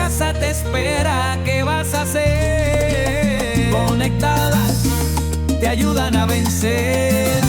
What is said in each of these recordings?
casa te espera, ¿qué vas a hacer? Conectadas te ayudan a vencer.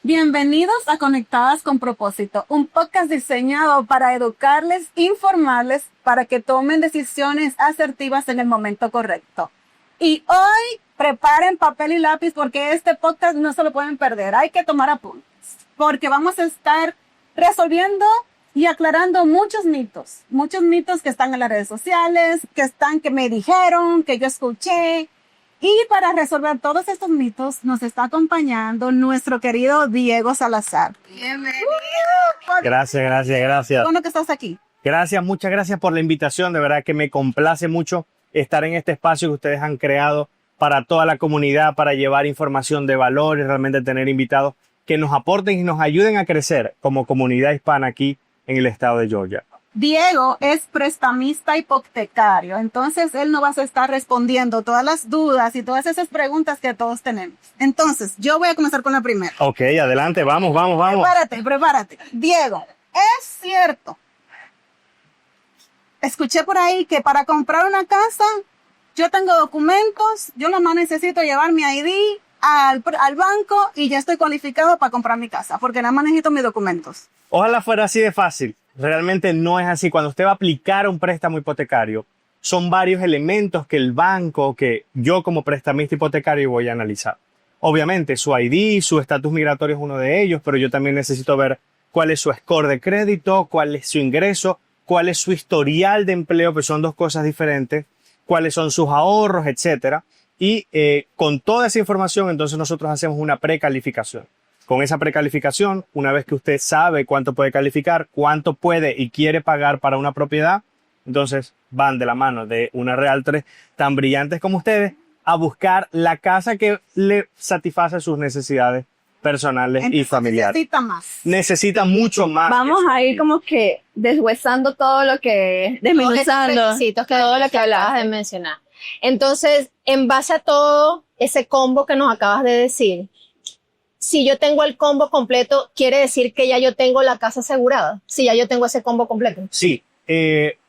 Bienvenidos a Conectadas con Propósito, un podcast diseñado para educarles, informarles, para que tomen decisiones asertivas en el momento correcto. Y hoy preparen papel y lápiz porque este podcast no se lo pueden perder, hay que tomar apuntes, porque vamos a estar resolviendo y aclarando muchos mitos que están en las redes sociales, que me dijeron, que yo escuché. Y para resolver todos estos mitos nos está acompañando nuestro querido Diego Salazar. Bienvenido. Gracias. ¿Cómo que estás aquí? Gracias, muchas gracias por la invitación. De verdad que me complace mucho estar en este espacio que ustedes han creado para toda la comunidad, para llevar información de valor y realmente tener invitados que nos aporten y nos ayuden a crecer como comunidad hispana aquí en el estado de Georgia. Diego es prestamista hipotecario, entonces él nos va a estar respondiendo todas las dudas y todas esas preguntas que todos tenemos. Entonces, yo voy a comenzar con la primera. Ok, adelante, vamos. Prepárate. Diego, ¿es cierto? Escuché por ahí que para comprar una casa, yo tengo documentos, yo nomás necesito llevar mi ID al banco y ya estoy cualificado para comprar mi casa, porque nada más necesito mis documentos. Ojalá fuera así de fácil. Realmente no es así. Cuando usted va a aplicar un préstamo hipotecario, son varios elementos que el banco, que yo como prestamista hipotecario voy a analizar. Obviamente su ID, su estatus migratorio es uno de ellos, pero yo también necesito ver cuál es su score de crédito, cuál es su ingreso, cuál es su historial de empleo, que son dos cosas diferentes, cuáles son sus ahorros, etcétera. Y con toda esa información, entonces nosotros hacemos una precalificación. Con esa precalificación, una vez que usted sabe cuánto puede calificar, cuánto puede y quiere pagar para una propiedad, entonces van de la mano de una realtor tan brillantes como ustedes a buscar la casa que le satisface sus necesidades personales y familiares. Necesita mucho más. Vamos a ir como que deshuesando todo lo que, desmenuzando todo lo que hablabas de mencionar. Entonces, en base a todo ese combo que nos acabas de decir, si yo tengo el combo completo, ¿quiere decir que ya yo tengo la casa asegurada? Si ya yo tengo ese combo completo. Sí.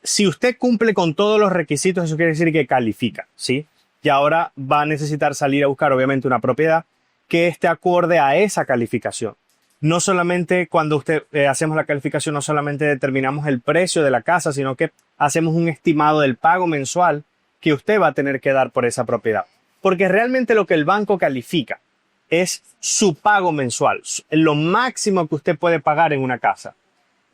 Si usted cumple con todos los requisitos, eso quiere decir que califica, ¿sí? Y ahora va a necesitar salir a buscar, obviamente, una propiedad que esté acorde a esa calificación. No solamente cuando hacemos la calificación, no solamente determinamos el precio de la casa, sino que hacemos un estimado del pago mensual que usted va a tener que dar por esa propiedad. Porque realmente lo que el banco califica es su pago mensual, lo máximo que usted puede pagar en una casa.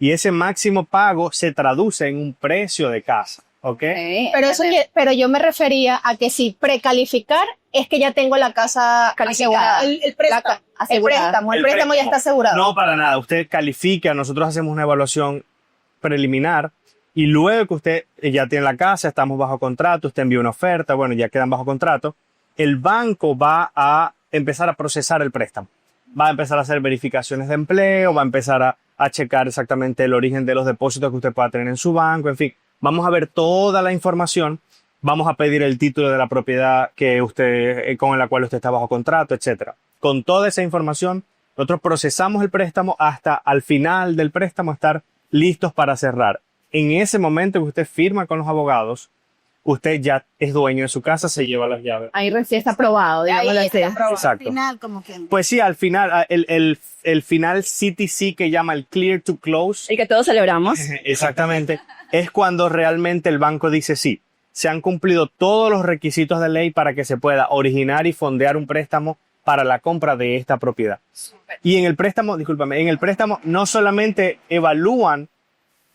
Y ese máximo pago se traduce en un precio de casa, ¿ok? Pero yo me refería a que si precalificar es que ya tengo la casa asegurada. El préstamo ya está asegurado. No, para nada. Usted califica, nosotros hacemos una evaluación preliminar y luego que usted ya tiene la casa, estamos bajo contrato, usted envía una oferta, bueno, ya quedan bajo contrato, el banco va a empezar a procesar el préstamo. Va a empezar a hacer verificaciones de empleo, va a empezar a checar exactamente el origen de los depósitos que usted pueda tener en su banco, en fin. Vamos a ver toda la información, vamos a pedir el título de la propiedad con la cual usted está bajo contrato, etcétera. Con toda esa información, nosotros procesamos el préstamo hasta al final del préstamo estar listos para cerrar. En ese momento que usted firma con los abogados, usted ya es dueño de su casa, se lleva las llaves. Ahí recién está aprobado, digamos así. Exacto. Al final, como que... Pues sí, al final, el final CTC que llama el Clear to Close. El que todos celebramos. Exactamente. Es cuando realmente el banco dice sí, se han cumplido todos los requisitos de ley para que se pueda originar y fondear un préstamo para la compra de esta propiedad. Y en el préstamo no solamente evalúan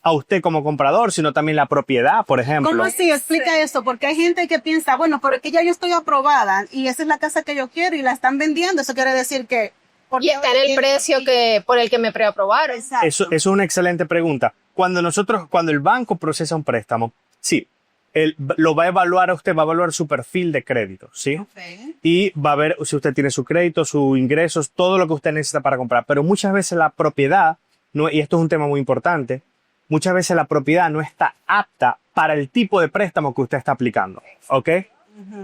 a usted como comprador, sino también la propiedad, por ejemplo. ¿Cómo así? Explica eso, porque hay gente que piensa, bueno, pero es que ya yo estoy aprobada y esa es la casa que yo quiero y la están vendiendo. Eso quiere decir que... Y está en el precio por el que me preaprobaron. Exacto. Eso es una excelente pregunta. Cuando el banco procesa un préstamo, sí, él lo va a evaluar a usted, va a evaluar su perfil de crédito, ¿sí? Okay. Y va a ver si usted tiene su crédito, sus ingresos, todo lo que usted necesita para comprar. Pero muchas veces la propiedad, y esto es un tema muy importante, muchas veces la propiedad no está apta para el tipo de préstamo que usted está aplicando, ¿ok?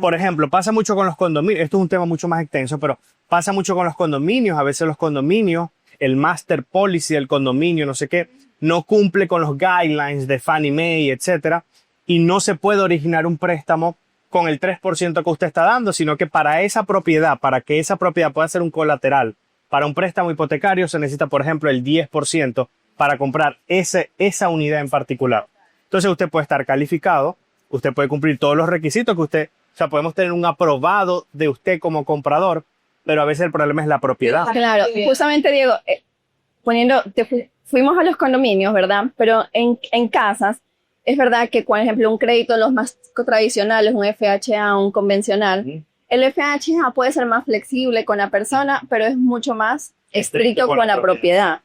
Por ejemplo, pasa mucho con los condominios, esto es un tema mucho más extenso, pero pasa mucho con los condominios. A veces los condominios, el master policy del condominio, no sé qué, no cumple con los guidelines de Fannie Mae, etcétera, y no se puede originar un préstamo con el 3% que usted está dando, sino que para esa propiedad, para que esa propiedad pueda ser un colateral para un préstamo hipotecario, se necesita, por ejemplo, el 10% para comprar esa unidad en particular. Entonces usted puede estar calificado, usted puede cumplir todos los requisitos que usted, o sea, podemos tener un aprobado de usted como comprador, pero a veces el problema es la propiedad. Claro, justamente Diego, fuimos a los condominios, ¿verdad? Pero en casas, es verdad que, por ejemplo, un crédito, los más tradicionales, un FHA, un convencional, el FHA puede ser más flexible con la persona, pero es mucho más estricto con la propiedad.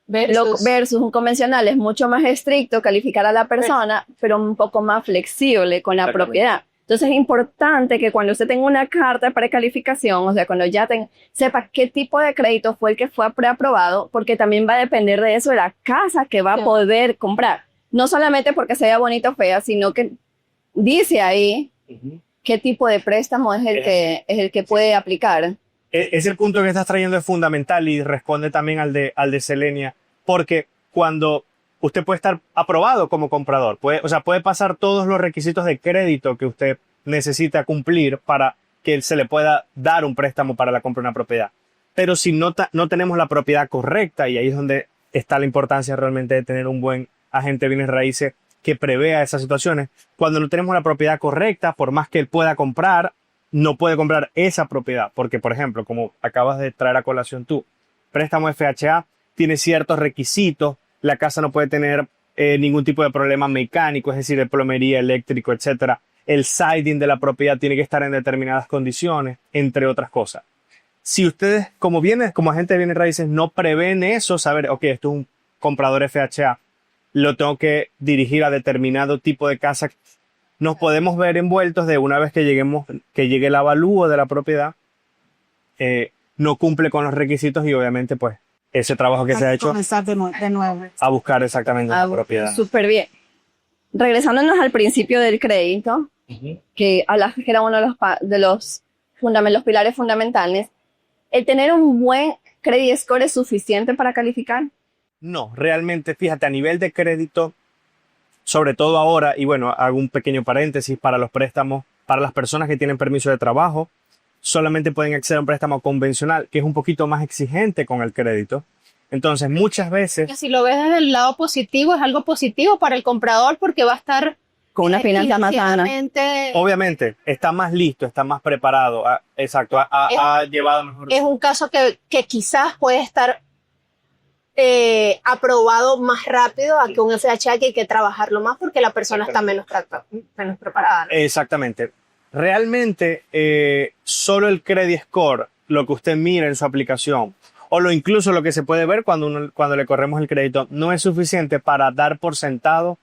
Versus un convencional es mucho más estricto, calificar a la persona, pero un poco más flexible con la propiedad. Entonces es importante que cuando usted tenga una carta de precalificación, o sea, cuando ya sepa qué tipo de crédito fue el que fue preaprobado, porque también va a depender de eso de la casa que va a poder comprar. No solamente porque sea bonita o fea, sino que dice ahí qué tipo de préstamo es el que puede aplicar. Es el punto que estás trayendo es fundamental y responde también al de Selenia, porque cuando usted puede estar aprobado como comprador, puede pasar todos los requisitos de crédito que usted necesita cumplir para que se le pueda dar un préstamo para la compra de una propiedad. Pero si no tenemos la propiedad correcta, y ahí es donde está la importancia realmente de tener un buen agente de bienes raíces que prevea esas situaciones. Cuando no tenemos la propiedad correcta, por más que él pueda comprar, no puede comprar esa propiedad, porque, por ejemplo, como acabas de traer a colación tú, préstamo FHA tiene ciertos requisitos, la casa no puede tener ningún tipo de problema mecánico, es decir, de plomería, eléctrico, etcétera. El siding de la propiedad tiene que estar en determinadas condiciones, entre otras cosas. Si ustedes, como agente de bienes raíces, no prevén eso, saber, ok, esto es un comprador FHA, lo tengo que dirigir a determinado tipo de casa, nos podemos ver envueltos de una vez que llegue el avalúo de la propiedad, no cumple con los requisitos y obviamente pues ese trabajo que se ha hecho comenzar de nuevo. a buscar exactamente la propiedad. Súper bien. Regresándonos al principio del crédito, que era uno de los pilares fundamentales, ¿el tener un buen credit score es suficiente para calificar? No, realmente, fíjate, a nivel de crédito, sobre todo ahora, y bueno, hago un pequeño paréntesis para los préstamos, para las personas que tienen permiso de trabajo, solamente pueden acceder a un préstamo convencional, que es un poquito más exigente con el crédito. Entonces, muchas veces... Si lo ves desde el lado positivo, es algo positivo para el comprador porque va a estar con una finanza más sana. Obviamente, está más listo, está más preparado. Exacto, ha llevado mejor. Es un caso que quizás puede estar aprobado más rápido a que un FHA que hay que trabajarlo más porque la persona está menos preparada, ¿no? Exactamente. Realmente, solo el credit score, lo que usted mira en su aplicación, o incluso lo que se puede ver cuando le corremos el crédito, no es suficiente para dar por sentado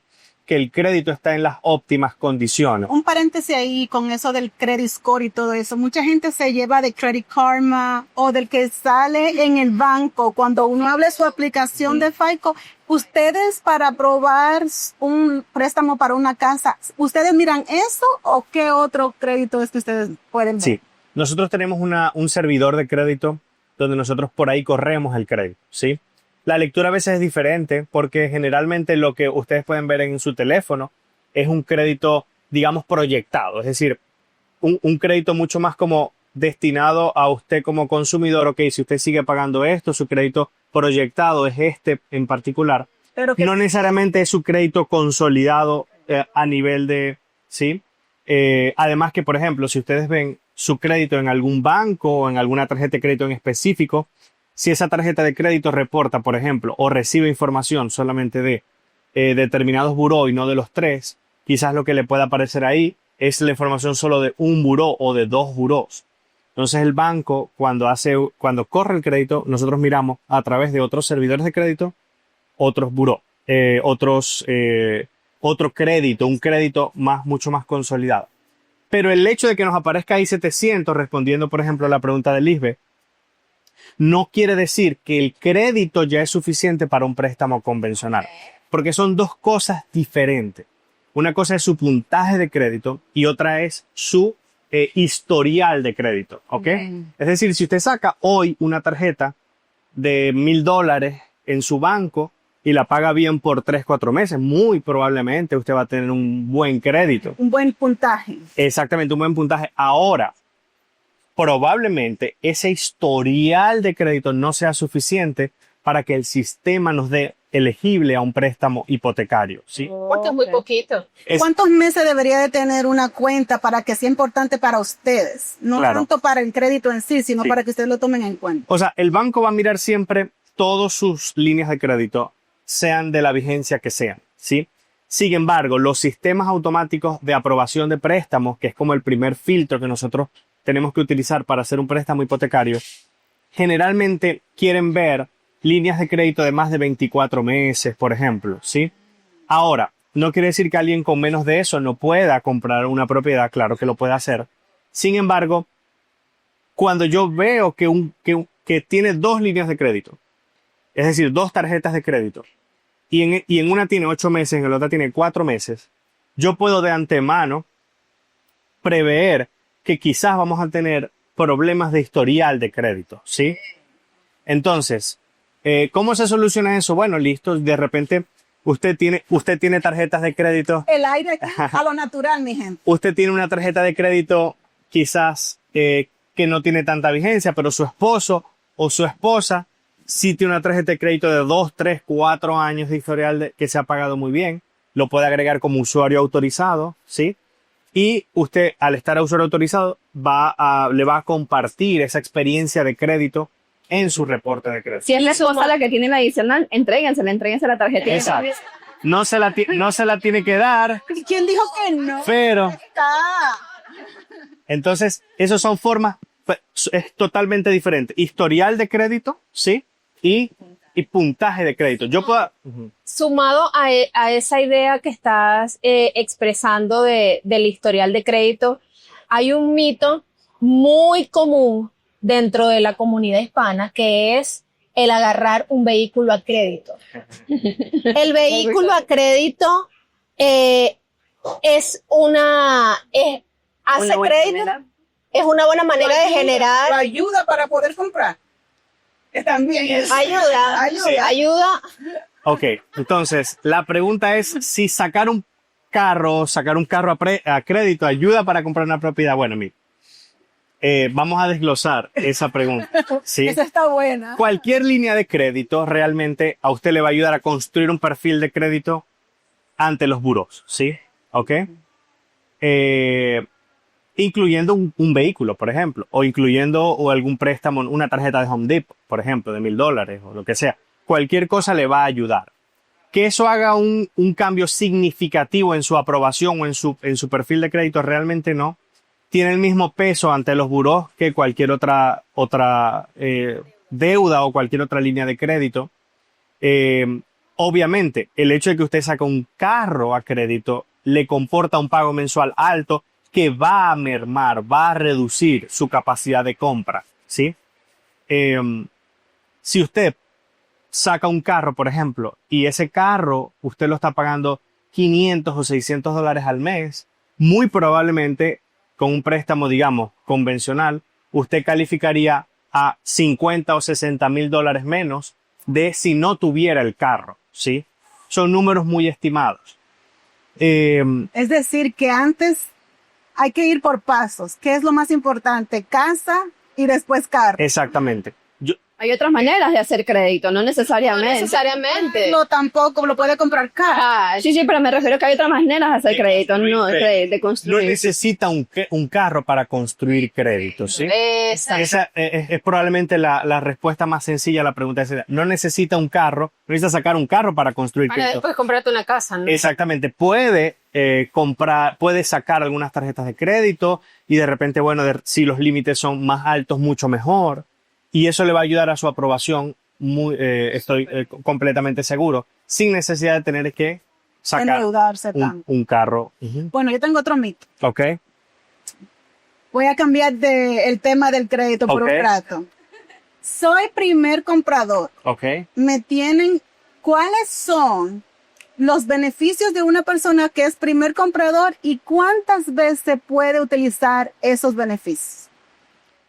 que el crédito está en las óptimas condiciones. Un paréntesis ahí con eso del credit score y todo eso. Mucha gente se lleva de Credit Karma o del que sale en el banco. Cuando uno habla de su aplicación de FICO, ustedes para aprobar un préstamo para una casa, ¿ustedes miran eso o qué otro crédito es que ustedes pueden ver? Sí, nosotros tenemos un servidor de crédito donde nosotros por ahí corremos el crédito, ¿sí? La lectura a veces es diferente porque generalmente lo que ustedes pueden ver en su teléfono es un crédito, digamos, proyectado. Es decir, un crédito mucho más como destinado a usted como consumidor. Ok, si usted sigue pagando esto, su crédito proyectado es este en particular. Pero no necesariamente es su crédito consolidado a nivel de, ¿sí? Además que, por ejemplo, si ustedes ven su crédito en algún banco o en alguna tarjeta de crédito en específico, si esa tarjeta de crédito reporta, por ejemplo, o recibe información solamente de determinados buró y no de los tres, quizás lo que le pueda aparecer ahí es la información solo de un buró o de dos burós. Entonces el banco, cuando corre el crédito, nosotros miramos a través de otros servidores de crédito, otros buró, otro crédito, un crédito mucho más consolidado. Pero el hecho de que nos aparezca ahí 700, respondiendo, por ejemplo, a la pregunta de Lisbeth, no quiere decir que el crédito ya es suficiente para un préstamo convencional, porque son dos cosas diferentes. Una cosa es su puntaje de crédito y otra es su historial de crédito, ¿ok? Es decir, si usted saca hoy una tarjeta de $1,000 en su banco y la paga bien por 3, 4 meses, muy probablemente usted va a tener un buen crédito. Un buen puntaje. Exactamente, un buen puntaje. Ahora, probablemente ese historial de crédito no sea suficiente para que el sistema nos dé elegible a un préstamo hipotecario, ¿sí? Porque es muy poquito. ¿Cuántos meses debería de tener una cuenta para que sea importante para ustedes? No Claro. tanto para el crédito en sí, sino Sí. para que ustedes lo tomen en cuenta. O sea, el banco va a mirar siempre todas sus líneas de crédito, sean de la vigencia que sean, ¿sí? Sin embargo, los sistemas automáticos de aprobación de préstamos, que es como el primer filtro que nosotros tenemos que utilizar para hacer un préstamo hipotecario, generalmente quieren ver líneas de crédito de más de 24 meses, por ejemplo, ¿sí? Ahora, no quiere decir que alguien con menos de eso no pueda comprar una propiedad, claro que lo puede hacer. Sin embargo, cuando yo veo que tiene 2 líneas de crédito, es decir, 2 tarjetas de crédito, y en una tiene 8 meses, en la otra tiene 4 meses, yo puedo de antemano prever que quizás vamos a tener problemas de historial de crédito, ¿sí? Entonces, ¿cómo se soluciona eso? Bueno, listo, de repente usted tiene tarjetas de crédito. El aire aquí, a lo natural, mi gente. Usted tiene una tarjeta de crédito quizás que no tiene tanta vigencia, pero su esposo o su esposa sí tiene una tarjeta de crédito de 2, 3, 4 años de historial que se ha pagado muy bien. Lo puede agregar como usuario autorizado, ¿sí? Y usted, al estar usuario autorizado, le va a compartir esa experiencia de crédito en su reporte de crédito. Si es la esposa la que tiene la adicional, entréguense la tarjetita. Exacto. No se la tiene que dar, ¿Quién dijo que no? pero Está. entonces esas son formas, es totalmente diferente. Historial de crédito, ¿sí? Y puntaje de crédito. Yo puedo... Sumado a esa idea que estás expresando del historial de crédito, hay un mito muy común dentro de la comunidad hispana que es el agarrar un vehículo a crédito. El vehículo a crédito hace crédito, es una buena manera de generar ayuda para poder comprar. También es. ayuda. Ok, entonces la pregunta es si sacar un carro a crédito ayuda para comprar una propiedad. Bueno, mire, vamos a desglosar esa pregunta, ¿sí? Esa está buena. Cualquier línea de crédito realmente a usted le va a ayudar a construir un perfil de crédito ante los buros, ¿sí? ¿Ok? Incluyendo un vehículo, por ejemplo, o incluyendo algún préstamo, una tarjeta de Home Depot, por ejemplo, de $1,000 o lo que sea. Cualquier cosa le va a ayudar. Que eso haga un cambio significativo en su aprobación o en su perfil de crédito, realmente no. Tiene el mismo peso ante los burós que cualquier otra deuda o cualquier otra línea de crédito. Obviamente, el hecho de que usted saque un carro a crédito le comporta un pago mensual alto que va a mermar, va a reducir su capacidad de compra, ¿sí? Si usted saca un carro, por ejemplo, y ese carro usted lo está pagando $500 o $600 al mes, muy probablemente con un préstamo, digamos, convencional, usted calificaría a $50 o $60,000 menos de si no tuviera el carro, ¿sí? Son números muy estimados. Es decir, que antes hay que ir por pasos. ¿Qué es lo más importante? Casa y después carro. Exactamente. Hay otras maneras de hacer crédito, no necesariamente. No necesariamente. No, tampoco lo puede comprar cash. Sí, pero me refiero a que hay otras maneras de hacer crédito, no de No construir. necesita un carro para construir crédito, ¿sí? Exacto. Esa es probablemente la respuesta más sencilla a la pregunta. No necesita un carro, no necesita sacar un carro para construir Para crédito. después comprarte una casa, ¿no? Exactamente. Puede sacar algunas tarjetas de crédito y de repente, bueno, si los límites son más altos, mucho mejor. Y eso le va a ayudar a su aprobación, estoy completamente seguro, sin necesidad de tener que sacar Endeudarse tanto. un carro. Ujú. Bueno, yo tengo otro mito. Ok. Voy a cambiar el tema del crédito por Ok. un rato. Soy primer comprador. Ok. ¿Cuáles son los beneficios de una persona que es primer comprador y cuántas veces se puede utilizar esos beneficios.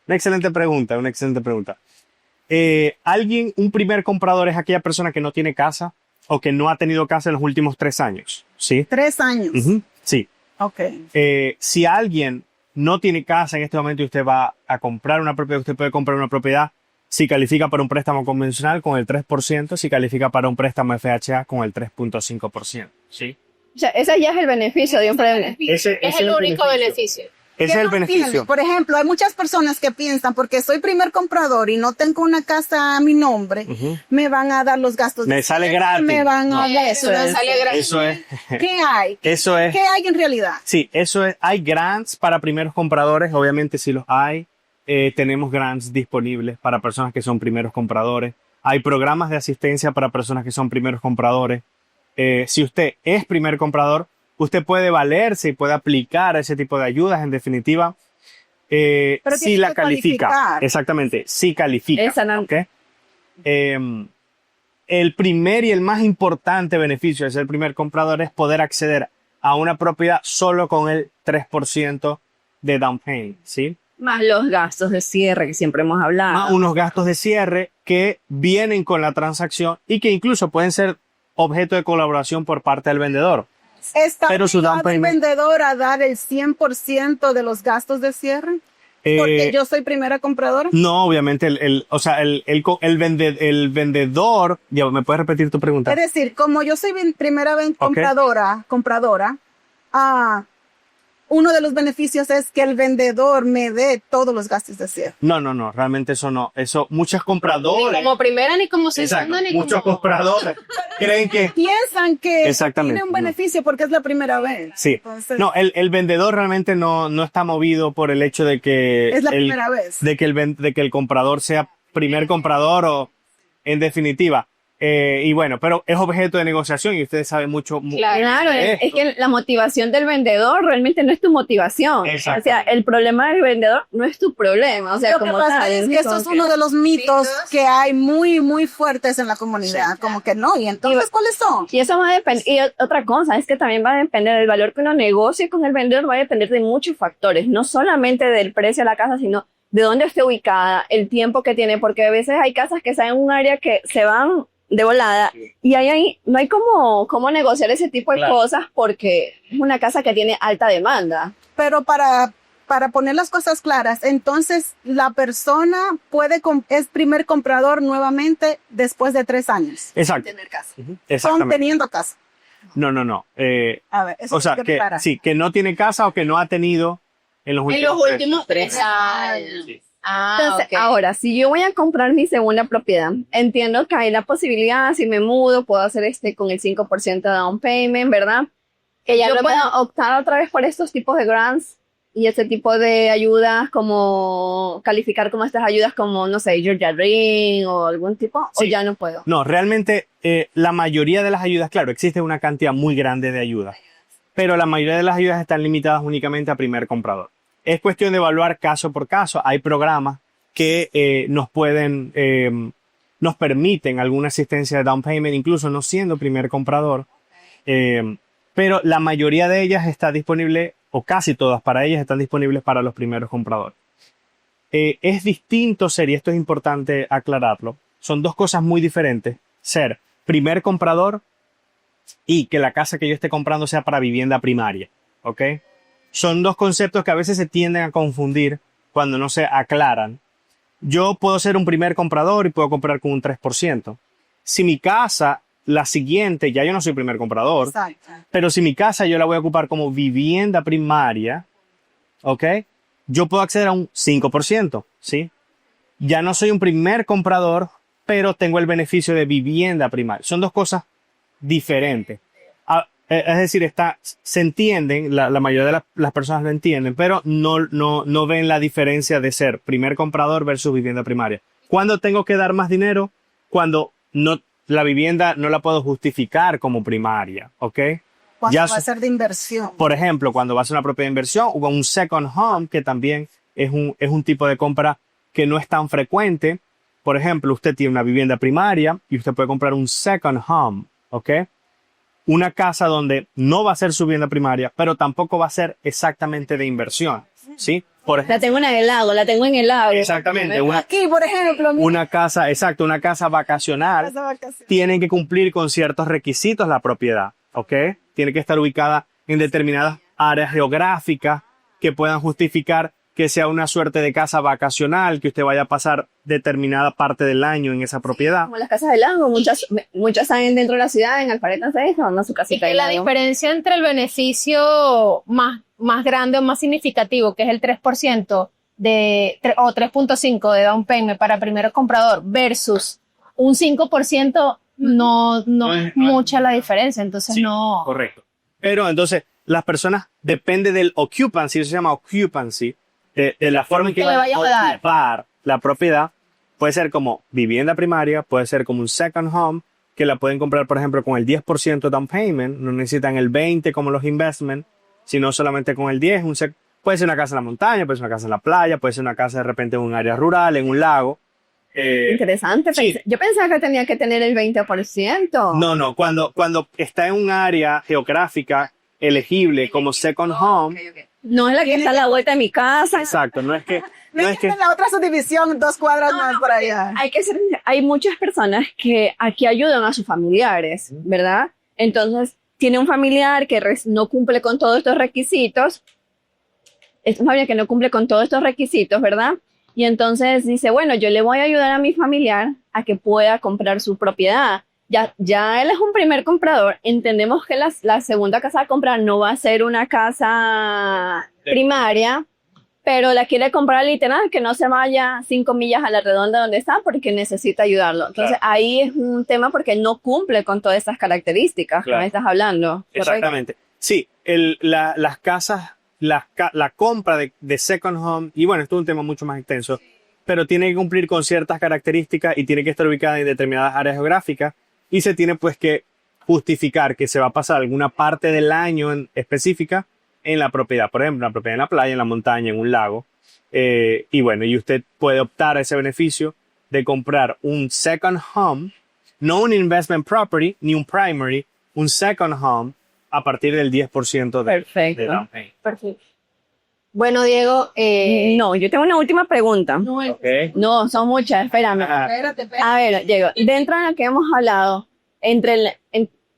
Una excelente pregunta, una excelente pregunta. Un primer comprador es aquella persona que no tiene casa o que no ha tenido casa en los últimos 3 años, ¿sí? 3 años. Ujú, sí. Ok. Si alguien no tiene casa en este momento y usted va a comprar una propiedad, usted puede comprar una propiedad si califica para un préstamo convencional con el 3%, si califica para un préstamo FHA con el 3.5%, ¿sí? O sea, ese ya es el beneficio de un premio. Ese Es el único beneficio. Ese es el beneficio. Por ejemplo, hay muchas personas que piensan, porque soy primer comprador y no tengo una casa a mi nombre, Ujú. me van a dar los gastos. Me sale gratis. Me van a dar Eso no sale gratis. Eso es. ¿Qué hay? Eso es. ¿Qué hay en realidad? Sí, eso es. Hay grants para primeros compradores, obviamente sí los hay. Tenemos grants disponibles para personas que son primeros compradores. Hay programas de asistencia para personas que son primeros compradores. Si usted es primer comprador, usted puede valerse y puede aplicar ese tipo de ayudas, en definitiva. Pero Si tiene la que califica. calificar. Exactamente, si califica. Esa no- ¿Ok? El primer y el más importante beneficio de ser primer comprador es poder acceder a una propiedad solo con el 3% de down payment, ¿sí? Más los gastos de cierre que siempre hemos hablado. Más unos gastos de cierre que vienen con la transacción y que incluso pueden ser objeto de colaboración por parte del vendedor. ¿Está Pero su down obligado el payment- vendedor a dar el 100% de los gastos de cierre? Porque yo soy primera compradora. No, obviamente, el vendedor, ya, ¿me puedes repetir tu pregunta? Es decir, como yo soy primera compradora, uno de los beneficios es que el vendedor me dé todos los gastos de cierre. No, realmente eso no. Eso, muchos compradores. Ni como primera, ni como Exacto, segunda, ni muchos como... compradores creen que... Piensan que Exactamente. tiene un beneficio porque es la primera vez. Sí. Entonces, No, el vendedor realmente no está movido por el hecho de que... es la primera vez. De que el comprador sea primer comprador o en definitiva. Y bueno, pero es objeto de negociación y ustedes saben mucho. Claro, es que la motivación del vendedor realmente no es tu motivación. Exacto. O sea, el problema del vendedor no es tu problema. O sea, Lo que como pasa tal. es que eso es uno de los mitos que hay muy, muy fuertes en la comunidad. Como que no. ¿Y entonces cuáles son? Y eso va a depender, y otra cosa es que también va a depender del valor que uno negocie con el vendedor, va a depender de muchos factores, no solamente del precio de la casa, sino de dónde esté ubicada, el tiempo que tiene, porque a veces hay casas que están en un área que se van de volada y ahí no hay cómo negociar ese tipo de Claro. cosas porque es una casa que tiene alta demanda. Pero para poner las cosas claras, entonces la persona es primer comprador nuevamente después de 3 años. Exacto. Tener casa. Ujú, Son exactamente. teniendo casa. No. A ver, eso O sea, hay que aclarar. sí, que no tiene casa o que no ha tenido en los En los últimos últimos 3 tres años. Sí. Entonces, Ok. ahora, si yo voy a comprar mi segunda propiedad, entiendo que hay la posibilidad, si me mudo, puedo hacer con el 5% de down payment, ¿verdad? Que ya Yo lo puedo hemos- optar otra vez por estos tipos de grants y este tipo de ayudas, como calificar como estas ayudas como, no sé, Georgia Dream o algún tipo, o Sí. ya no puedo. No, realmente la mayoría de las ayudas, claro, existe una cantidad muy grande de ayudas, pero la mayoría de las ayudas están limitadas únicamente a primer comprador. Es cuestión de evaluar caso por caso. Hay programas que nos permiten alguna asistencia de down payment, incluso no siendo primer comprador, pero la mayoría de ellas está disponible, o casi todas para ellas están disponibles para los primeros compradores. Es distinto ser, y esto es importante aclararlo, son dos cosas muy diferentes, ser primer comprador y que la casa que yo esté comprando sea para vivienda primaria, ¿ok? Son dos conceptos que a veces se tienden a confundir cuando no se aclaran. Yo puedo ser un primer comprador y puedo comprar con un 3%. Si mi casa, la siguiente, ya yo no soy primer comprador, Exacto. pero si mi casa yo la voy a ocupar como vivienda primaria, ¿ok? Yo puedo acceder a un 5%, ¿sí? Ya no soy un primer comprador, pero tengo el beneficio de vivienda primaria. Son dos cosas diferentes. Es decir, se entienden, la mayoría de las personas lo entienden, pero no ven la diferencia de ser primer comprador versus vivienda primaria. ¿Cuándo tengo que dar más dinero? Cuando la vivienda no la puedo justificar como primaria, ¿ok? Cuando Ya va a ser de inversión. Por ejemplo, cuando va a ser una propiedad de inversión o un second home, que también es un tipo de compra que no es tan frecuente. Por ejemplo, usted tiene una vivienda primaria y usted puede comprar un second home, ¿ok? una casa donde no va a ser su vivienda primaria, pero tampoco va a ser exactamente de inversión, ¿sí? Por ejemplo, La tengo en el lago, la tengo en el lago. exactamente, Aquí, por ejemplo, una casa, exacto, una casa vacacional tiene que cumplir con ciertos requisitos la propiedad, ¿ok? Tiene que estar ubicada en determinadas áreas geográficas que puedan justificar que sea una suerte de casa vacacional, que usted vaya a pasar determinada parte del año en esa propiedad. Como las casas del lago, muchas están dentro de la ciudad, en Alpharetta 6, o no su Y casita que del la lago. diferencia entre el beneficio más grande o más significativo, que es el 3% o 3.5% de down payment para primer comprador versus un 5%, no es mucha la diferencia. Entonces Sí, no. correcto. Pero entonces, las personas, depende del occupancy, eso se llama occupancy, de la forma en que Que le vaya a dar. ocupar la propiedad. Puede ser como vivienda primaria, puede ser como un second home, que la pueden comprar, por ejemplo, con el 10% down payment, no necesitan el 20% como los investment, sino solamente con el 10%. Puede ser una casa en la montaña, puede ser una casa en la playa, puede ser una casa de repente en un área rural, en un lago. Interesante. Sí. Yo pensaba que tenía que tener el 20%. No, cuando está en un área geográfica elegible como second home, No es la que está a la vuelta de mi casa. exacto, no es que en la otra subdivisión, 2 cuadras más por allá. Hay muchas personas que aquí ayudan a sus familiares, ¿verdad? Entonces, tiene un familiar que no cumple con todos estos requisitos. Es una familia que no cumple con todos estos requisitos, ¿verdad? Y entonces dice, bueno, yo le voy a ayudar a mi familiar a que pueda comprar su propiedad. Ya él es un primer comprador. Entendemos que la segunda casa a comprar no va a ser una casa primaria, pero la quiere comprar literal, que no se vaya 5 millas a la redonda donde está porque necesita ayudarlo. Entonces ahí es un tema porque no cumple con todas estas características que me estás hablando. ¿Correcto? exactamente. Sí, las casas, la compra de second home, y bueno, esto es un tema mucho más extenso, pero tiene que cumplir con ciertas características y tiene que estar ubicada en determinadas áreas geográficas y se tiene pues que justificar que se va a pasar alguna parte del año específica en la propiedad, por ejemplo, una propiedad en la playa, en la montaña, en un lago, y bueno, y usted puede optar a ese beneficio de comprar un second home, no un investment property, ni un primary, un second home a partir del 10% Perfecto. de down payment. Perfecto. Bueno, Diego, No, yo tengo una última pregunta. Okay. No, son muchas, espérame. Espérate. A ver, Diego, dentro de lo que hemos hablado,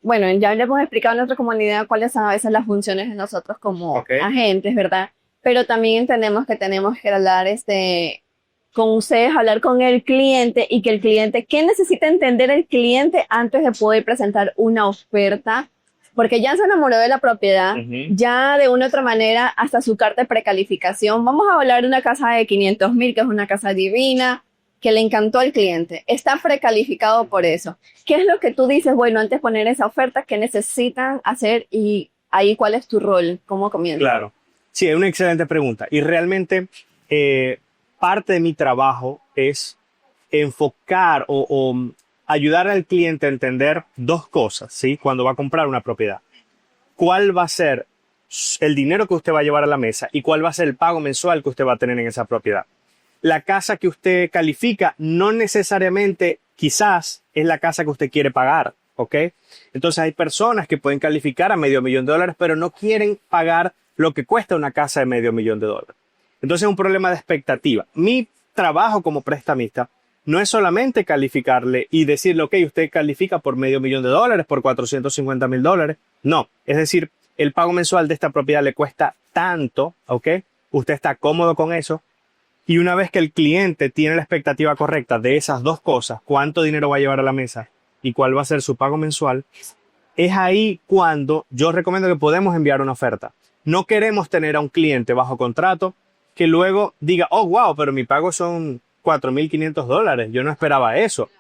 bueno, ya le hemos explicado a nuestra comunidad cuáles son a veces las funciones de nosotros como agentes, ¿verdad? Pero también entendemos que tenemos que hablar con ustedes, hablar con el cliente y que el cliente, ¿qué necesita entender el cliente antes de poder presentar una oferta? Porque ya se enamoró de la propiedad, ya de una u otra manera, hasta su carta de precalificación. Vamos a hablar de una casa de 500,000, que es una casa divina, que le encantó al cliente. Está precalificado por eso. ¿Qué es lo que tú dices? Bueno, antes de poner esa oferta, ¿qué necesitan hacer? Y ahí, ¿cuál es tu rol? ¿Cómo comienza? Claro. Sí, es una excelente pregunta. Y realmente parte de mi trabajo es enfocar o ayudar al cliente a entender dos cosas, ¿sí? Cuando va a comprar una propiedad. ¿Cuál va a ser el dinero que usted va a llevar a la mesa y cuál va a ser el pago mensual que usted va a tener en esa propiedad? La casa que usted califica no necesariamente quizás es la casa que usted quiere pagar, ¿ok? Entonces hay personas que pueden calificar a $500,000, pero no quieren pagar lo que cuesta una casa de $500,000. Entonces es un problema de expectativa. Mi trabajo como prestamista no es solamente calificarle y decirle, ok, usted califica por $500,000, por $450,000. No, es decir, el pago mensual de esta propiedad le cuesta tanto, ¿ok? Usted está cómodo con eso. Y una vez que el cliente tiene la expectativa correcta de esas dos cosas, cuánto dinero va a llevar a la mesa y cuál va a ser su pago mensual, es ahí cuando yo recomiendo que podemos enviar una oferta. No queremos tener a un cliente bajo contrato que luego diga, oh, wow, pero mi pago son $4,500. Yo no esperaba eso.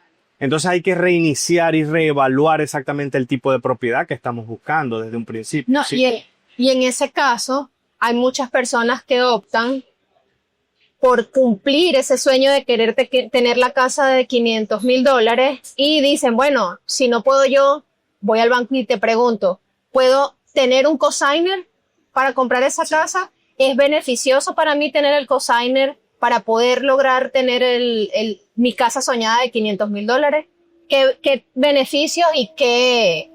Entonces hay que reiniciar y reevaluar exactamente el tipo de propiedad que estamos buscando desde un principio. no, ¿sí? y en ese caso, hay muchas personas que optan por cumplir ese sueño de querer tener la casa de $500,000 y dicen, bueno, si no puedo yo, voy al banco y te pregunto, ¿puedo tener un cosigner para comprar esa casa? ¿Es beneficioso para mí tener el cosigner para poder lograr tener mi casa soñada de $500,000? ¿Qué beneficios y qué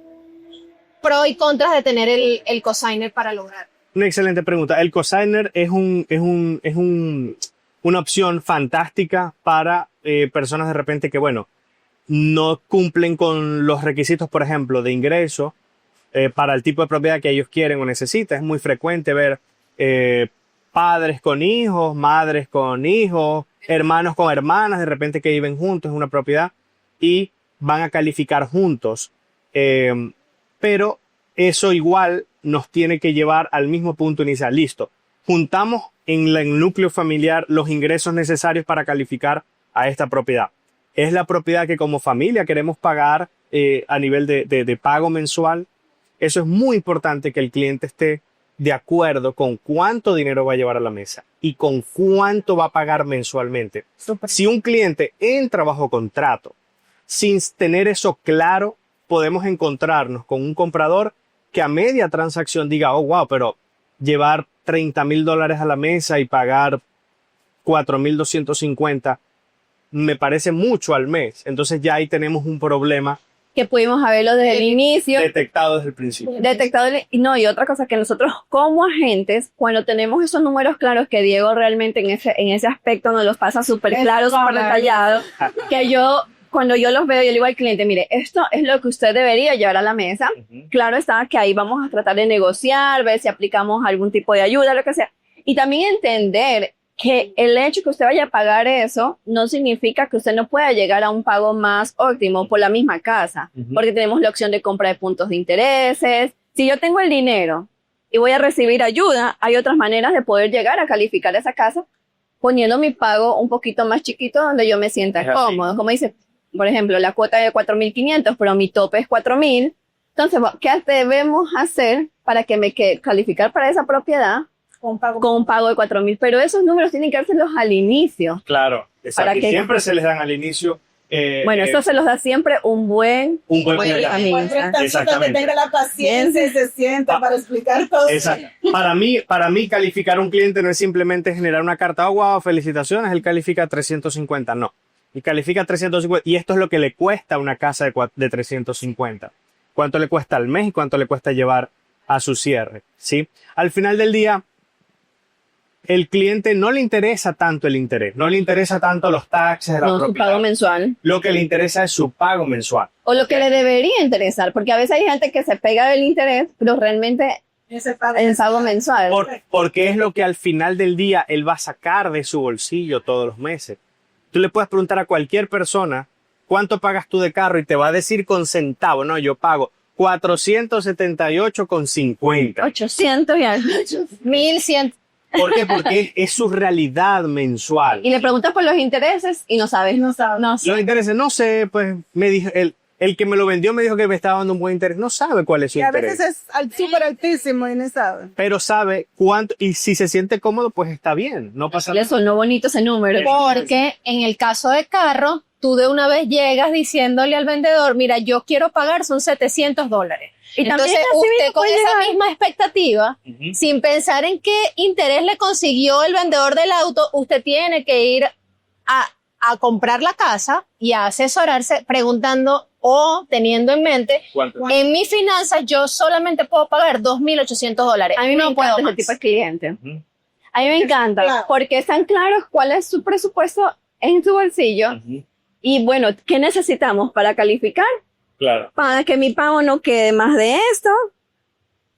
pros y contras de tener el cosigner para lograr. Una excelente pregunta. El cosigner es una opción fantástica para personas de repente que, bueno, no cumplen con los requisitos, por ejemplo, de ingreso para el tipo de propiedad que ellos quieren o necesitan. Es muy frecuente ver padres con hijos, madres con hijos, hermanos con hermanas, de repente que viven juntos en una propiedad y van a calificar juntos. Pero eso igual nos tiene que llevar al mismo punto inicial. Listo. Juntamos en el núcleo familiar los ingresos necesarios para calificar a esta propiedad. Es la propiedad que como familia queremos pagar a nivel de pago mensual. Eso es muy importante, que el cliente esté de acuerdo con cuánto dinero va a llevar a la mesa y con cuánto va a pagar mensualmente. Súper. Si un cliente entra bajo contrato sin tener eso claro, podemos encontrarnos con un comprador que a media transacción diga, oh, wow, pero llevar $30,000 a la mesa y pagar 4,250 me parece mucho al mes. Entonces ya ahí tenemos un problema Que pudimos haberlo desde el inicio. detectado desde el principio. Detectado. No, y otra cosa que nosotros como agentes, cuando tenemos esos números claros, que Diego realmente en ese aspecto nos los pasa súper claro, súper detallado, que cuando yo los veo, yo le digo al cliente, mire, esto es lo que usted debería llevar a la mesa. Claro está que ahí vamos a tratar de negociar, ver si aplicamos algún tipo de ayuda, lo que sea. Y también entender que el hecho que usted vaya a pagar eso no significa que usted no pueda llegar a un pago más óptimo por la misma casa, porque tenemos la opción de compra de puntos de intereses. Si yo tengo el dinero y voy a recibir ayuda, hay otras maneras de poder llegar a calificar esa casa poniendo mi pago un poquito más chiquito donde yo me sienta cómodo. Como dice, por ejemplo, la cuota de 4,500, pero mi tope es 4,000. Entonces, ¿qué debemos hacer para que me quede calificar para esa propiedad? Con un pago de 4,000. Pero esos números tienen que dárselos al inicio. Claro, exacto. Y siempre se les dan al inicio. Bueno, esto se los da siempre un buen Prestamista que tenga la paciencia y se sienta para explicar todo. Exacto. Para mí calificar a un cliente no es simplemente generar una carta, oh, wow, felicitaciones, él califica 350. No. Y califica 350. Y esto es lo que le cuesta a una casa de 350. Cuánto le cuesta al mes y cuánto le cuesta llevar a su cierre. ¿Sí? Al final del día, el cliente no le interesa tanto el interés, no le interesa tanto los taxes de la propiedad. Su pago mensual. Lo que le interesa es su pago mensual. O lo que le debería interesar, porque a veces hay gente que se pega del interés, pero realmente el pago mensual. Porque es lo que al final del día él va a sacar de su bolsillo todos los meses. Tú le puedes preguntar a cualquier persona, ¿cuánto pagas tú de carro? Y te va a decir con centavos. No, yo pago 478,50. 800 y algo. 1,100. ¿Por qué? Porque es su realidad mensual. Y le preguntas por los intereses y no sabes. No Los intereses, no sé, pues me dijo, el que me lo vendió me dijo que me estaba dando un buen interés. No sabe cuál es su interés. Y a veces es súper altísimo y no sabe. Pero sabe cuánto, y si se siente cómodo, pues está bien. No pasa nada. Le sonó bonito ese número. Porque en el caso de carro, tú de una vez llegas diciéndole al vendedor, mira, yo quiero pagar, son $700. Y entonces usted con esa misma expectativa, sin pensar en qué interés le consiguió el vendedor del auto, usted tiene que ir a comprar la casa y a asesorarse preguntando o teniendo en mente, en mis finanzas yo solamente puedo pagar $2,800. A mí me encanta ese tipo de cliente. A mí me encanta porque están claros cuál es su presupuesto en su bolsillo y bueno, ¿qué necesitamos para calificar? Claro. Para que mi pago no quede más de esto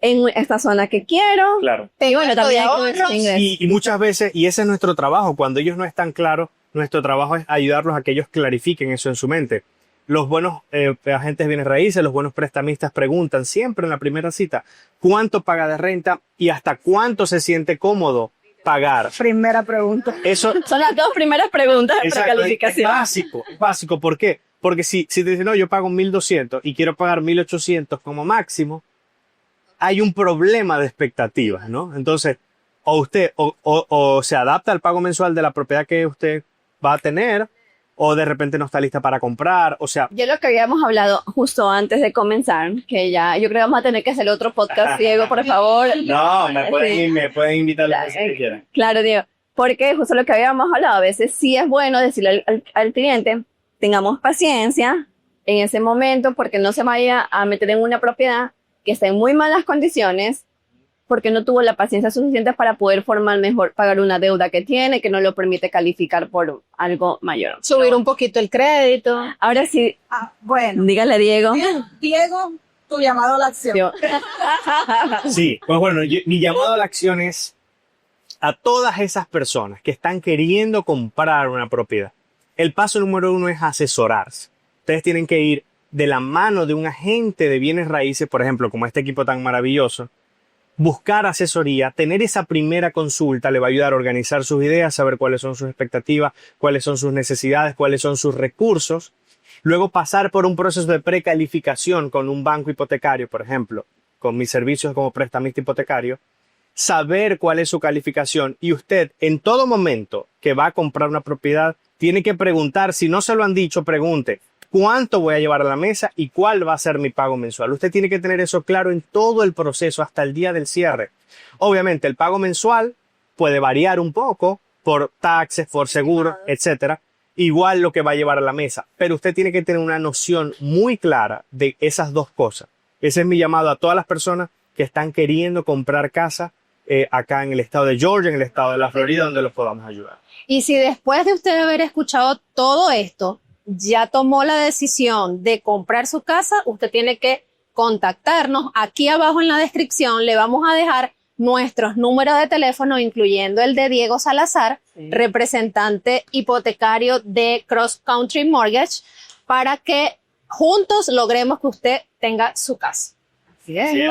en esta zona que quiero. Claro. Y bueno, también hay que ingresos. Y muchas veces, y ese es nuestro trabajo, cuando ellos no están claros, nuestro trabajo es ayudarlos a que ellos clarifiquen eso en su mente. Los buenos agentes de bienes raíces, los buenos prestamistas preguntan siempre en la primera cita cuánto paga de renta y hasta cuánto se siente cómodo pagar. Primera pregunta. Eso son las dos primeras preguntas de precalificación. Es básico. ¿Por qué? Porque si te dicen, no, yo pago 1,200 y quiero pagar 1,800 como máximo, hay un problema de expectativas, ¿no? Entonces, o usted o se adapta al pago mensual de la propiedad que usted va a tener, o de repente no está lista para comprar, o sea... Yo lo que habíamos hablado justo antes de comenzar, que ya, yo creo que vamos a tener que hacer otro podcast, Diego, por favor. No, me pueden invitar a lo que quieran. Claro, Diego, porque justo lo que habíamos hablado, a veces sí es bueno decirle al cliente, tengamos paciencia en ese momento, porque no se vaya a meter en una propiedad que está en muy malas condiciones porque no tuvo la paciencia suficiente para poder formar mejor, pagar una deuda que tiene, que no lo permite calificar por algo mayor. Subir un poquito el crédito. Ahora sí, Bueno, dígale, Diego. Diego, tu llamado a la acción. Yo- Sí, pues bueno, mi llamado a la acción es a todas esas personas que están queriendo comprar una propiedad. El paso número 1 es asesorarse. Ustedes tienen que ir de la mano de un agente de bienes raíces, por ejemplo, como este equipo tan maravilloso, buscar asesoría, tener esa primera consulta le va a ayudar a organizar sus ideas, saber cuáles son sus expectativas, cuáles son sus necesidades, cuáles son sus recursos. Luego pasar por un proceso de precalificación con un banco hipotecario, por ejemplo, con mis servicios como prestamista hipotecario, saber cuál es su calificación y usted en todo momento que va a comprar una propiedad tiene que preguntar, si no se lo han dicho, pregunte, ¿cuánto voy a llevar a la mesa y cuál va a ser mi pago mensual? Usted tiene que tener eso claro en todo el proceso hasta el día del cierre. Obviamente el pago mensual puede variar un poco por taxes, por seguro, etcétera. Igual lo que va a llevar a la mesa, pero usted tiene que tener una noción muy clara de esas dos cosas. Ese es mi llamado a todas las personas que están queriendo comprar casa acá en el estado de Georgia, en el estado de la Florida, donde los podamos ayudar. Y si después de usted haber escuchado todo esto, ya tomó la decisión de comprar su casa, usted tiene que contactarnos. Aquí abajo en la descripción le vamos a dejar nuestros números de teléfono, incluyendo el de Diego Salazar, representante hipotecario de Cross Country Mortgage, para que juntos logremos que usted tenga su casa.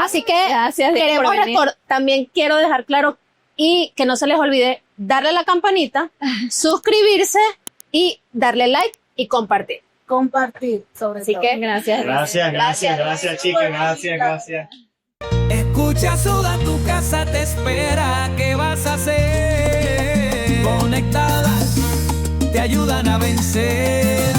Así que Gracias, Diego, por venir. también quiero dejar claro y que no se les olvide darle a la campanita, suscribirse y darle like y compartir. Compartir, sobre Así todo. que Gracias. Gracias, chicas, gracias. Escucha, Suda, tu casa te espera. ¿Qué vas a hacer? Conectadas te ayudan a vencer.